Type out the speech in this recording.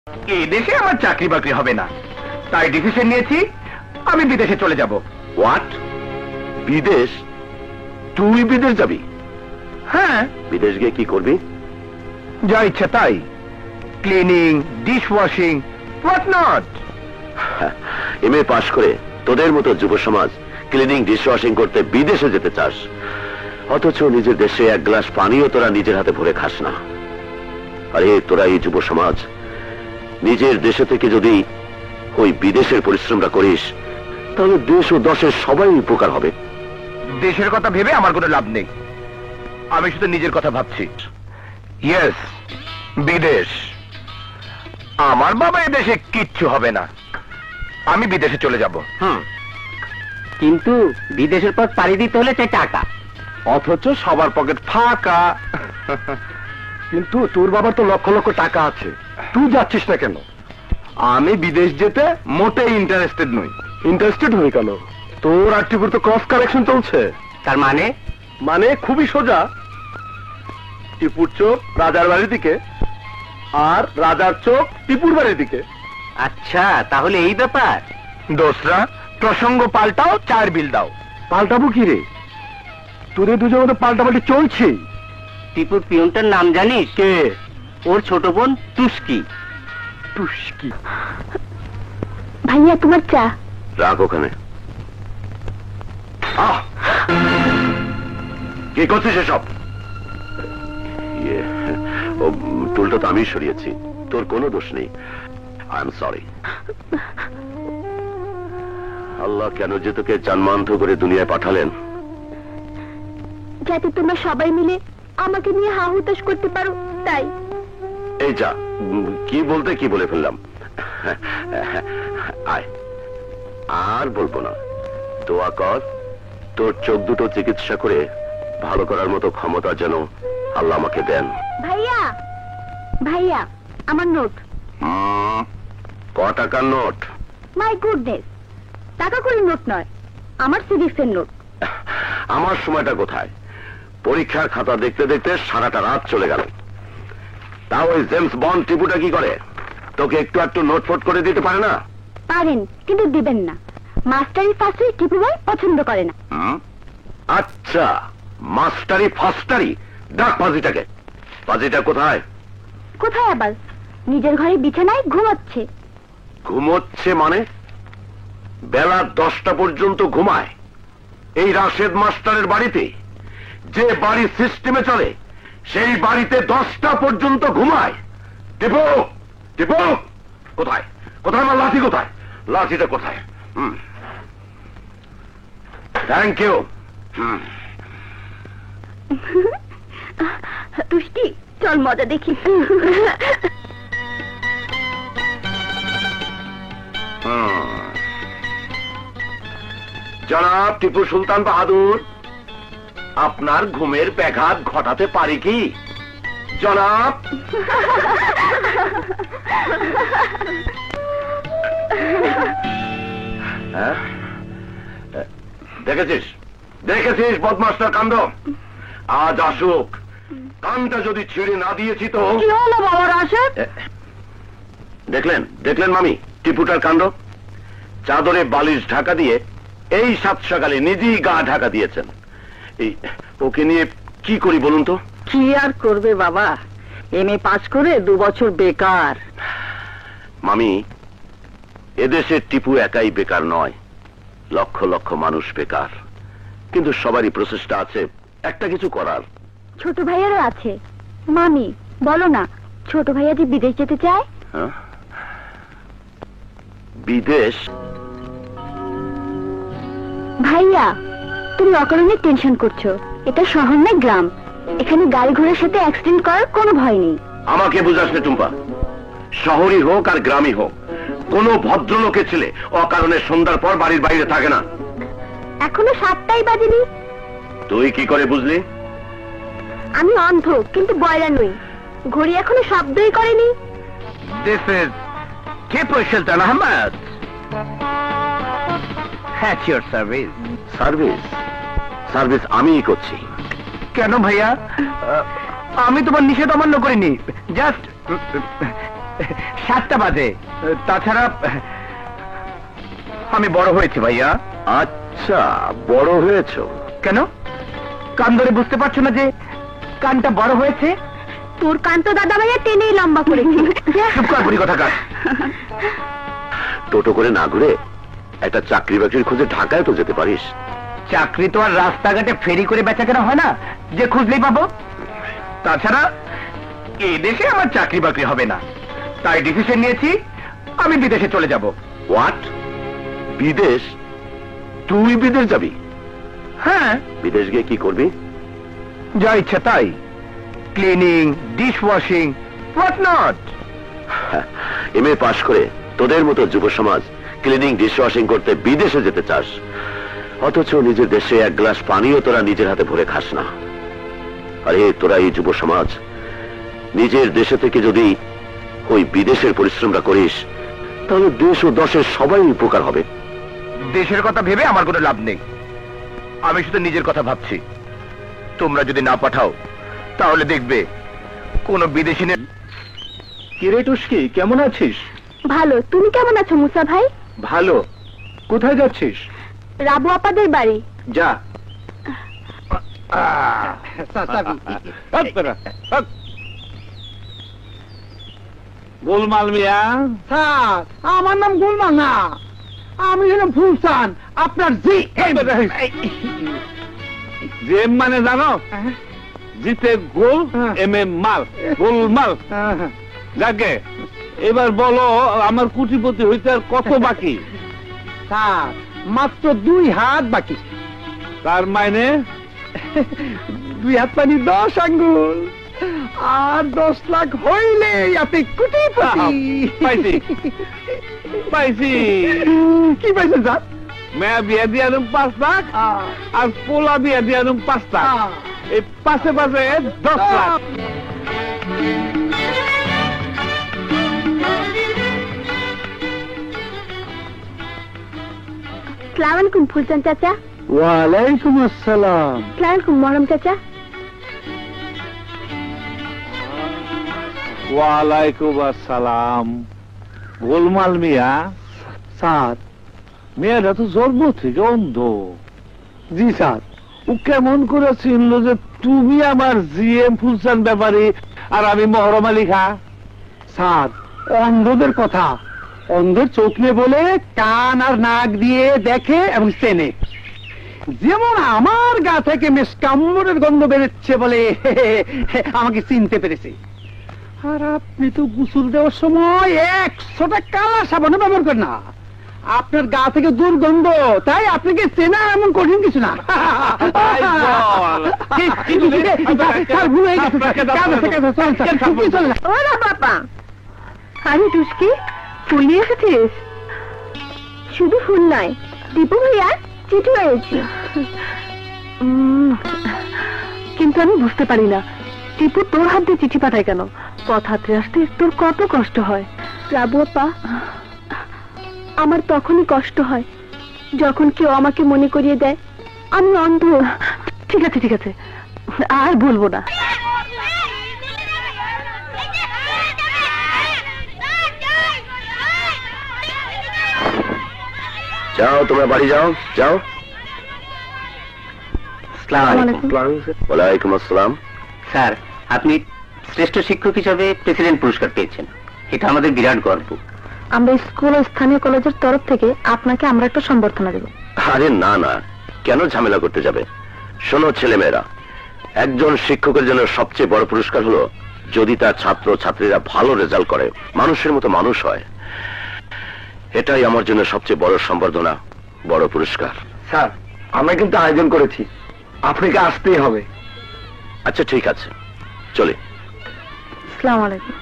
এই দেশে আমার চাকরি বাকরি হবে না, তাই ডিসিশন নিয়েছি আমি বিদেশে চলে যাব। হোয়াট? বিদেশ? তুই বিদেশ যাবি? হ্যাঁ, বিদেশ গিয়ে কি করবি? যা ইচ্ছা তাই, cleaning, dish washing, what not. MA পাশ করে তোদের মতো যুব সমাজ ক্লিনিং ডিশ ওয়াশিং করতে বিদেশে যেতে চাস, অথচ নিজের দেশে এক গ্লাস পানিও তোরা নিজের হাতে ভরে খাস না। আরে তোরা এই যুব সমাজ নিজের দেশে থেকে যদি ওই বিদেশের পরিশ্রমটা করিস, তাহলে দেশ ও দশের সবাই উপকার হবে। দেশের কথা ভেবে আমার কোনো লাভ নেই, আমি শুধু নিজের কথা ভাবছি। ইয়েস, বিদেশ। আমার বাবা এ দেশে কিচ্ছু হবে না, আমি বিদেশে চলে যাব। কিন্তু বিদেশের পর পাড়ি দিতে হলে চাই টাকা, অথচ সবার পকেট ফাঁকা। কিন্তু তোর বাবার তো লক্ষ লক্ষ টাকা আছে, তুই যাচ্ছিস না কেন? আমি বিদেশ যেতে মোটেই ইন্টারেস্টেড নই। ইন্টারেস্টেড হয়ে কেন? তোর আর টিপুর তো ক্রস কালেকশন চলছে। তার মানে? মানে খুবই সোজা, টিপুর চোখ রাজার বাড়ির দিকে, আর রাজার চোখ টিপুর বাড়ির দিকে। আচ্ছা, তাহলে এই ব্যাপার। দোসরা, প্রসঙ্গ পাল্টাও, চার বিল দাও। পাল্টাবো কি রে? তোদের দুজনের মধ্যে পাল্টাপাল্টি চলছে। টিপুর পিয়নটার নাম জানিস? কে? ওর ছোট বোন টুস্কি। টুস্কি? ভাইয়া তোমার চা। রাখ ওখানে। কি করছিস এসব? টুলটা তো আমি সরিয়েছি, তোর কোনো দোষ নেই। I am sorry. আল্লাহ কেন যে তোকে জন্মান্ত করে দুনিয়ায় পাঠালেন? যাতে তোমরা সবাই মিলে আমাকে নিয়ে হা হুতাশ করতে পারো, তাই। এই যা, কি বলতে কি বলে ফেললাম। আয়, আর বলবো না। দোয়া কর তোর চোখ দুটো চিকিৎসা করে ভালো করার মতো ক্ষমতা যেন আল্লাহ আমাকে দেন। ভাইয়া, ভাইয়া, আমার নোট। ক টাকার নোট? মাই গুডনেস, টাকা করে নোট নয়, আমার সিভিক্সের নোট। আমার সময়টা কোথায়? পরীক্ষার খাতা দেখতে দেখতে সারাটা রাত চলে গেল। তাও ওই জেমস বন্ড টিপুটা কি করে? তোকে একটু একটু নোট ফোট করে দিতে পারে না? পারেন, কিন্তু দিবেন না। মাস্টারি ফাস্টারি টিপু ভাই পছন্দ করে না। আচ্ছা, মাস্টারি ফাস্টারি। ডাক পাজিটাকে। পাজিটা কোথায়? কোথায় আবার? নিজের ঘরে বিছানায় ঘুমাচ্ছে। ঘুমোচ্ছে মানে? বেলা 10টা পর্যন্ত ঘুমায় এই রাশেদ মাস্টারের বাড়িতে? যে বাড়ি সিস্টেমে চলে সেই বাড়িতে 10টা পর্যন্ত ঘুমায়? টিপু, টিপু, কোথায়? কোথায় আমার লাঠি? কোথায় লাঠিটা? কোথায়? Thank you. তুষ্টি, চল মজা দেখি। জনাব টিপু সুলতান বাহাদুর, আপনার ঘুমের ব্যাঘাত ঘটাতে পারি কি? জনাব। দেখেছিস, দেখেছিস বদমাস্টার কাণ্ড? আজ আসুক, কানটা যদি ছিঁড়ে না দিয়েছি তো। কি হলো বাবা রাশেদ? দেখলেন, দেখলেন মামি টিপুটার কাণ্ড? চাদরে বালিশ ঢাকা দিয়ে এই 7 সকালে নিজেই গা ঢাকা দিয়েছেন। এই ওকে নিয়ে কি করি বলুন তো? কি আর করবে বাবা, এমএ পাস করে 2 বছর বেকার। মামি, এদেশের টিপু একাই বেকার নয়, লক্ষ লক্ষ মানুষ বেকার। কিন্তু সবারই প্রচেষ্টা আছে একটা কিছু করার। ছোট ভাইয়ারও আছে। মামি বলো না, ছোট ভাইয়া যে বিদেশ যেতে চায়। হ্যাঁ? বিদেশ? ভাইয়া, তুমি অকারণে টেনশন করছো। এটা শহর না গ্রাম, এখানে গাড়ি ঘোড়ার সাথে অ্যাক্সিডেন্ট করার কোনো ভয় নেই। আমাকে বুঝাস না টুম্পা, শহরই হোক আর গ্রামই হোক, কোন ভদ্রলোকের ছেলে অকারণে সন্ধ্যার পর বাড়ির বাইরে থাকে না। এখনো 7টাই বাজেনি। তুই কি করে বুঝলি? আমি অন্ধ কিন্তু বয়রা নই, ঘড়ি এখনো শব্দই করেনি। This is Tipu Sultan Ahmed. At your service. Service? Service আমিই করছি। কেন ভাইয়া? আমি তোমার নিষেধ অমান্য করিনি, জাস্ট 7টা বাজে। তাছাড়া আমি বড় হয়েছি ভাইয়া। আচ্ছা, বড় হয়েছো। কেন কান ধরে বুঝতে পারছো না যে কানটা বড় হয়েছে? তোর কান তো দাদা ভাইয়া টেনেই লম্বা করেছি। চুপ কর বুড়ি কথাকার। টোটো করে না ঘুরে একটা চাকরি বাকরির খোঁজে ঢাকায় তো যেতে পারিস। চাকরি তো আর রাস্তাঘাটে ফেরি করে বেচা কেনা হয় না যে খুঁজলেই পাবো। তাছাড়া এই দেশে আমার চাকরি বাকরি হবে না, তাই ডিসিশন নিয়েছি আমি বিদেশে চলে যাব। হোয়াট? বিদেশ? তুই বিদেশ যাবি? হ্যাঁ, বিদেশ গিয়ে কি করবি? যা ইচ্ছা তাই, cleaning, dish washing, what not. MA পাশ করে তোদের মতো যুব সমাজ ক্লিনিং ডিশ ওয়াশিং করতে বিদেশে যেতে চাস, অথচ নিজের দেশে এক গ্লাস পানিও তোরা নিজের হাতে ভরে খাস না। আরে তোরা এই যুব সমাজ নিজের দেশে থেকে যদি ওই বিদেশের পরিশ্রমটা করিস, তাহলে দেশ ও দশের সবাই উপকার হবে। দেশের কথা ভেবে আমার কোনো লাভ নেই, আমি শুধু নিজের কথা ভাবছি। তোমরা যদি না পাঠাও তাহলে দেখবে কোন বিদেশি কিরে টুস্কি, কেমন আছিস? ভালো, তুমি কেমন আছো মুসা ভাই? ভালো। কোথায় যাচ্ছিস? রাবু আপাদের বাড়ি। যা। গোলমাল মিয়া। স্যার, আমার নাম গোলমাল না, আমি হলাম ফুলসান, আপনার জি এম মানে জানো? জিতে গোল, এম এম মাল, গোলমাল। যাকে এবার বলো আমার কোটিপতি হইতে আর কত বাকি? স্যার, মাত্র 2 হাত বাকি। তার মানে 2 হাত মানে 10 আঙ্গুল, আর 10 লাখ হইলে আপনি কোটিপতি। পাইছি পাইছি। কি পাইছেন স্যার? মেয়া বিয়া দিয়ে 5 লাখ আর পোলা বিয়া দিয়ে 5 লাখ, এই পাশে পাশে 10 লাখ। আসসালামু আলাইকুম ফুলচান চাচা। ওয়ালাইকুম আসসালাম। আসসালামু আলাইকুম মরম চাচা। ওয়ালাইকুম আসসালাম। গোলমাল মিয়া। স্যার, মেয়েরা তো জন্ম থেকে অন্ধ। জি স্যার, ও কেমন করে চিনল যে তুমি আমার জিএম ফুলসান ব্যাপারী আর আমি মহরম আলী খা? স্যার, অন্ধদের কথা, অন্ধের চোখ নেই বলে কান আর নাক দিয়ে দেখে এবং চেনে। যেমন আমার গা থেকে মেসকাম্বরের গন্ধ বেরোচ্ছে বলে আমাকে চিনতে পেরেছে। আর আপনি তো গোসল দেওয়ার সময় 100টা কালা সাবানও ব্যবহার করেন না, আপনার গা থেকে দুর্গন্ধ, তাই আপনাকে চেনা এমন কঠিন কিছু না। ওরা বাবা, আরে টুস্কি, ফুল নিয়ে এসেছিস? শুধু ফুল নয়, দীপু ভাইয়া চিঠি হয়েছে। কিন্তু আমি বুঝতে পারি না, টিপু তোর হাত দিয়ে চিঠি পাঠায় কেন? পথ হাতে আসতে তোর কত কষ্ট হয়। রাবু আপা, আমার তখনই কষ্ট হয় যখন কেউ আমাকে মনে করিয়ে দেয় আমি অন্ধ। ঠিক আছে ঠিক আছে, আর বলবো না। যাও, তোমরা বাড়ি যাও, যাও। আসসালামু আলাইকুম। ওয়ালাইকুম আসসালাম। স্যার, আপনি শ্রেষ্ঠ শিক্ষক হিসাবে প্রেসিডেন্ট পুরস্কার পেয়েছেন, এটা আমাদের বিরাট গর্ব। আমরা স্কুল ও স্থানীয় কলেজের তরফ থেকে আপনাকে আমরা একটা সম্বর্ধনা দেব। আরে না না, কেন ঝামেলা করতে যাবে? শোনো ছেলেমেয়েরা, একজন শিক্ষকের জন্য সবচেয়ে বড় পুরস্কার হলো যদি তার ছাত্র ছাত্রীরা ভালো রেজাল্ট করে, মানুষের মতো মানুষ হয়। এটাই আমার জন্য সবচেয়ে বড় সম্বর্ধনা, বড় পুরস্কার। স্যার, আমরা কিন্তু আয়োজন করেছি, আপনাকে আসতেই হবে। আচ্ছা ঠিক আছে, চলে। আসসালামু আলাইকুম।